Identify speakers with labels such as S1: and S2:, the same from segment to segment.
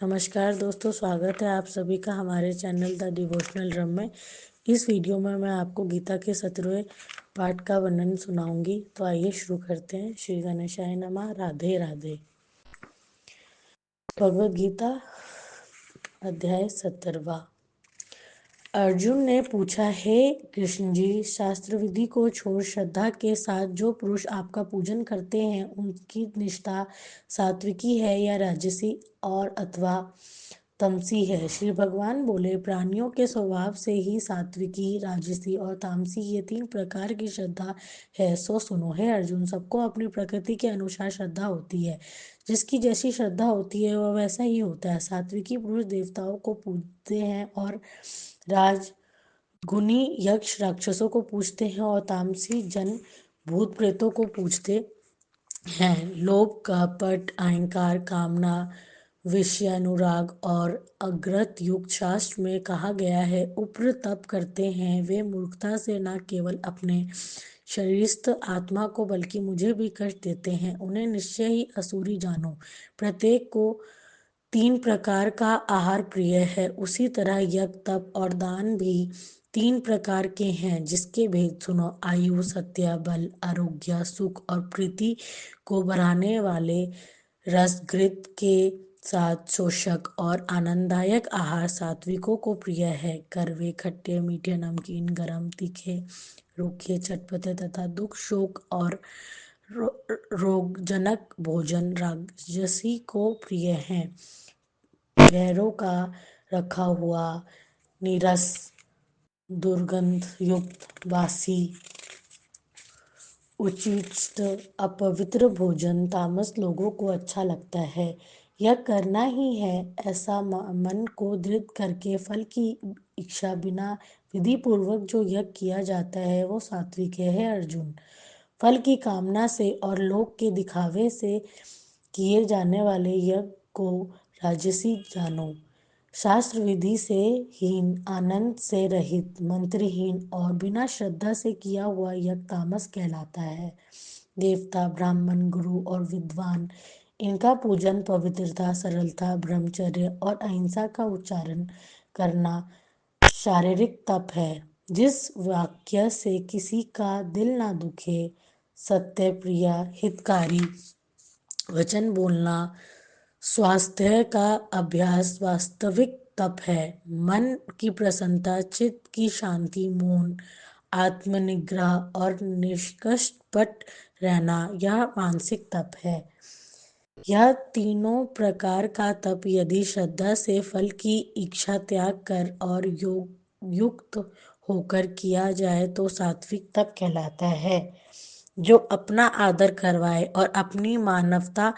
S1: नमस्कार दोस्तों, स्वागत है आप सभी का हमारे चैनल द डिवोशनल ड्रम में। इस वीडियो में मैं आपको गीता के 17वें पाठ का वर्णन सुनाऊंगी। तो आइए शुरू करते हैं। श्री गणेशाय नमः। राधे राधे। भगवद गीता अध्याय 17वां। अर्जुन ने पूछा, हे कृष्ण जी, शास्त्र विधि को छोड़ श्रद्धा के साथ जो पुरुष आपका पूजन करते हैं उनकी निष्ठा सात्विकी है या राजसी और अथवा तमसी है। श्री भगवान बोले, प्राणियों के स्वभाव से ही सात्विकी, राजसी और तामसी ये 3 प्रकार की श्रद्धा है। सो सुनो। हे अर्जुन, सबको अपनी प्रकृति के अनुसार श्रद्धा होती है। जिसकी जैसी श्रद्धा होती है वह वैसा ही होता है। सात्विकी पुरुष देवताओं को पूजते हैं और राजगुणी यक्ष राक्षसों को पूजते हैं और तामसी जन भूत प्रेतों को पूजते हैं। लोभ, कपट, अहंकार, कामना, विषय अनुराग और अग्रत युक्त शास्त्र में कहा गया है, उप्र तप करते हैं वे मूर्खता से न केवल अपने शरीरस्थ आत्मा को बल्कि मुझे भी कष्ट देते हैं। उन्हें निश्चय ही असुरी जानो। प्रत्येक को 3 प्रकार का आहार प्रिय है। उसी तरह यज्ञ, तप और दान भी 3 प्रकार के हैं, जिसके भेद सुनो। आयु, सत्य, बल, आरोग्य, सुख और प्रीति को बढ़ाने वाले रस, घृत के साथ शोषक और आनंददायक आहार सात्विकों को प्रिय है। कड़वे, खट्टे, मीठे, नमकीन, गरम, तीखे, रूखे, चटपटे तथा दुख, शोक और रोगजनक भोजन राजसी को प्रिय हैं। पैरों का रखा हुआ, नीरस, दुर्गंध युक्त, बासी, उच्छिष्ट, अपवित्र भोजन तामस लोगों को अच्छा लगता है। यह करना ही है ऐसा मन को दृढ़ करके फल की इच्छा बिना विधि पूर्वक जो यज्ञ किया जाता है वो सात्विक है। अर्जुन, फल की कामना से और लोक के दिखावे से किए जाने वाले यज्ञ को राजसी जानो। शास्त्र विधि से हीन, आनंद से रहित, मंत्रहीन और बिना श्रद्धा से किया हुआ यज्ञ तामस कहलाता है। देवता, ब्राह्मण, गुरु और विद्वान इनका पूजन पवित्रता, सरलता, ब्रह्मचर्य और अहिंसा का उच्चारण करना शारीरिक तप है। जिस वाक्य से किसी का दिल ना दुखे, सत्य, प्रिय, हितकारी वचन बोलना, स्वास्थ्य का अभ्यास वास्तविक तप है। मन की प्रसन्नता, चित्त की शांति, मौन, आत्मनिग्रह और निष्कपट रहना यह मानसिक तप है। यह तीनों प्रकार का तप यदि श्रद्धा से फल की इच्छा त्याग कर और योग युक्त होकर किया जाए तो सात्विक तप कहलाता है। जो अपना आदर करवाए और अपनी मानवता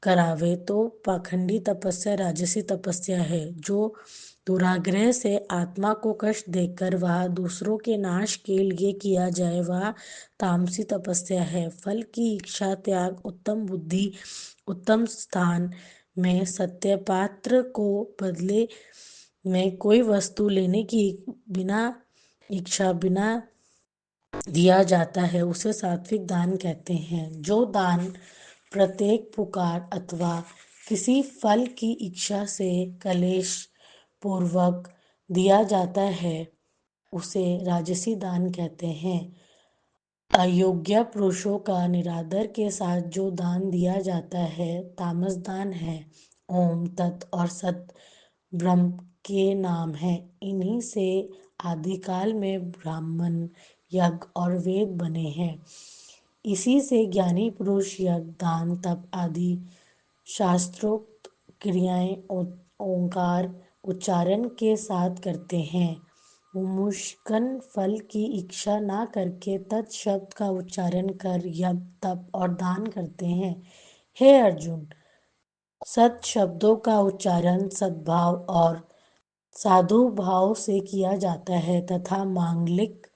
S1: करावे तो पाखंडी तपस्या राजसी तपस्या है। जो दुराग्रह से आत्मा को कष्ट देकर वह दूसरों के नाश के लिए किया जाए वह तामसी तपस्या है। फल की इच्छा त्याग, उत्तम बुद्धि, उत्तम स्थान में सत्य, पात्र को बदले में कोई वस्तु लेने की बिना इच्छा बिना दिया जाता है उसे सात्विक दान कहते हैं। जो दान प्रत्येक पुकार अथवा किसी फल की इच्छा से कलेश पूर्वक दिया जाता है उसे राजसी दान कहते हैं। अयोग्य पुरुषों का निरादर के साथ जो दान दिया जाता है तामस दान है। ओम, तत् और सत ब्रह्म के नाम है। इन्हीं से आदिकाल में ब्राह्मण, यज्ञ और वेद बने हैं। इसी से ज्ञानी पुरुष यज्ञ, दान, तप आदि शास्त्रोक्त क्रियाएं ओंकार उच्चारण के साथ करते हैं। मुमुक्षुकन फल की इच्छा ना करके तत् शब्द का उच्चारण कर यज्ञ, तप और दान करते हैं। हे अर्जुन, सत शब्दों का उच्चारण सद्भाव और साधु भाव से किया जाता है तथा मांगलिक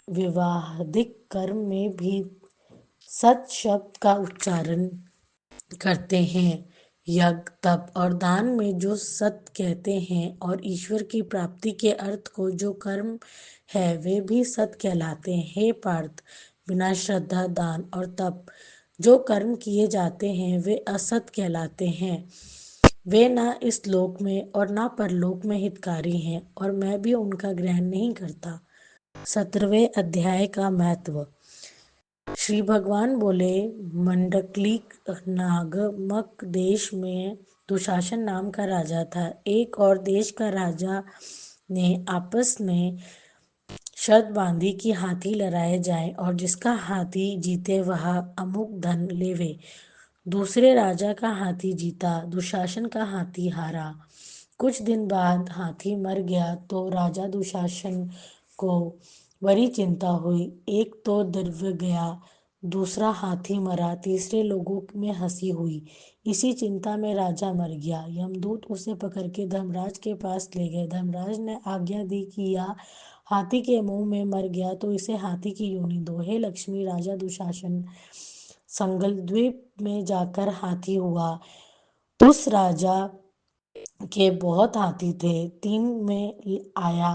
S1: विवाहादिक कर्म में भी सत शब्द का उच्चारण करते हैं। यज्ञ, तप और दान में जो सत कहते हैं और ईश्वर की प्राप्ति के अर्थ को जो कर्म है वे भी सत कहलाते हैं। हे पार्थ, बिना श्रद्धा, दान और तप जो कर्म किए जाते हैं वे असत कहलाते हैं। वे ना इस लोक में और ना परलोक में हितकारी हैं, और मैं भी उनका ग्रहण नहीं करता। 17वें अध्याय का महत्व। श्री भगवान बोले, मंडकलिक नामक देश में दुशासन नाम का राजा था। एक और देश का राजा ने आपस में शर्त बांधी कि हाथी लड़ाए जाए और जिसका हाथी जीते वह अमुक धन लेवे। दूसरे राजा का हाथी जीता, दुशासन का हाथी हारा। कुछ दिन बाद हाथी मर गया तो राजा दुशासन को बड़ी चिंता हुई। एक तो द्रव्य गया, दूसरा हाथी मरा, तीसरे लोगों में हंसी हुई। इसी चिंता में राजा मर गया। यमदूत उसे पकड़ के धर्मराज के पास ले गए। धर्मराज ने आज्ञा दी कि यह हाथी के मुंह में मर गया तो इसे हाथी की योनि दो। हे लक्ष्मी, राजा दुशासन संगल द्वीप में जाकर हाथी हुआ। उस राजा के बहुत हाथी थे। तीन में आया,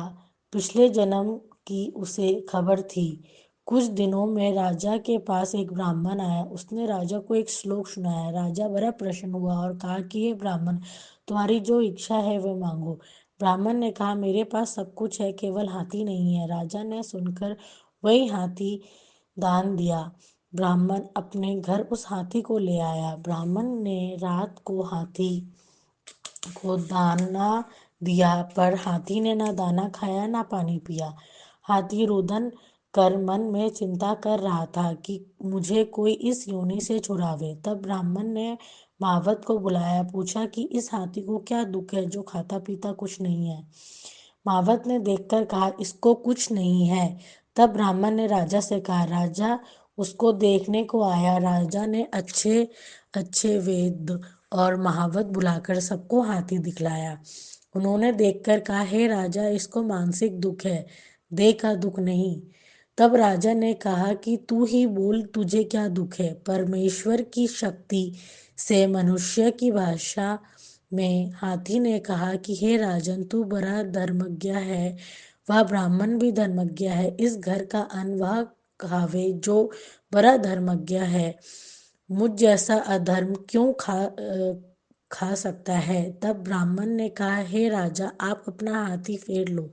S1: पिछले जन्म की उसे खबर थी। कुछ दिनों में राजा के पास एक ब्राह्मण आया। उसने राजा को एक श्लोक सुनाया। राजा बड़ा प्रसन्न हुआ और कहा कि हे ब्राह्मण, तुम्हारी जो इच्छा है वह मांगो। ब्राह्मण ने कहा, मेरे पास सब कुछ है, केवल हाथी नहीं है। राजा ने सुनकर वही हाथी दान दिया। ब्राह्मण अपने घर उस हाथी को ले आया। ब्राह्मण ने रात को हाथी को दाना दिया, पर हाथी ने ना दाना खाया ना पानी पिया। हाथी रुदन कर मन में चिंता कर रहा था कि मुझे कोई इस योनि से छुड़ावे। तब ब्राह्मण ने महावत को बुलाया, पूछा कि इस हाथी को क्या दुख है जो खाता पीता कुछ नहीं है। महावत ने देखकर कहा, इसको कुछ नहीं है। तब ब्राह्मण ने राजा से कहा। राजा उसको देखने को आया। राजा ने अच्छे अच्छे वेद और महावत बुलाकर सबको हाथी दिखलाया। उन्होंने देखकर कहा, हे राजा, इसको मानसिक दुख है, देह का दुख नहीं। तब राजा ने कहा कि तू ही बोल, तुझे क्या दुख है। परमेश्वर की शक्ति से मनुष्य की भाषा में हाथी ने कहा कि हे राजन, तू बड़ा धर्मज्ञ है। वह ब्राह्मण भी धर्मज्ञ है। इस घर का अन्न वह खावे जो बड़ा धर्मज्ञ है। मुझ जैसा अधर्म क्यों खा सकता है। तब ब्राह्मण ने कहा, हे राजा, आप अपना हाथी फेर लो।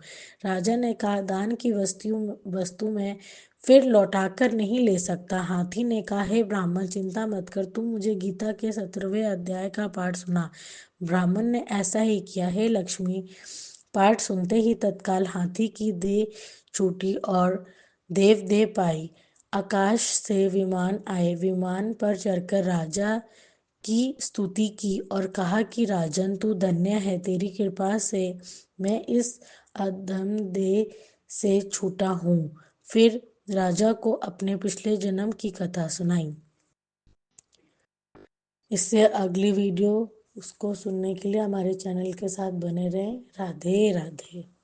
S1: राजा ने कहा, दान की वस्तु में फिर लौटा कर नहीं ले सकता। हाथी ने कहा, हे ब्राह्मण, चिंता मत कर, तू मुझे गीता के 17वें अध्याय का पाठ सुना। ब्राह्मण ने ऐसा ही किया। हे लक्ष्मी, पाठ सुनते ही तत्काल हाथी की देह छूटी और देव देह पाई। आकाश से विमान आए। विमान पर चढ़कर राजा की स्तुति की और कहा कि राजन, तू धन्य है, तेरी कृपा से मैं इस अधम देह से छूटा हूँ। फिर राजा को अपने पिछले जन्म की कथा सुनाई। इससे अगली वीडियो उसको सुनने के लिए हमारे चैनल के साथ बने रहें। राधे राधे।